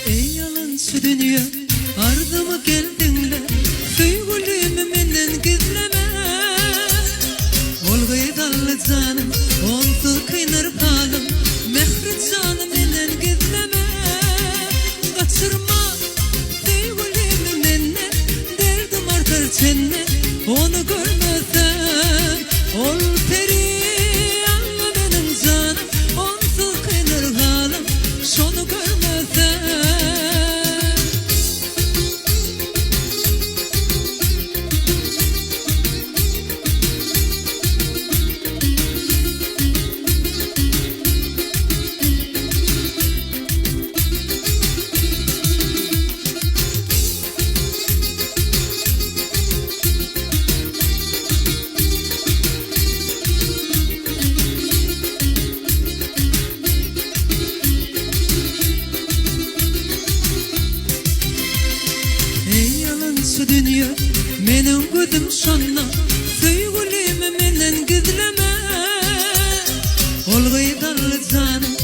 Ey yalançı dünya, ardıma geldinle, söygülümü menden gizleme. Olgayı dallı canım, onsu kıynar halim, mehri canım menden gizleme. Kaçırma söygülümü menden, derdim artar çenne, onu görmezsem, ol peri alma benim canım, onsu kıynar halim, şonu görmezsem. Şu dünya menin gözüm şonna, söygülümü menden gizleme. Olgayı dallı canım,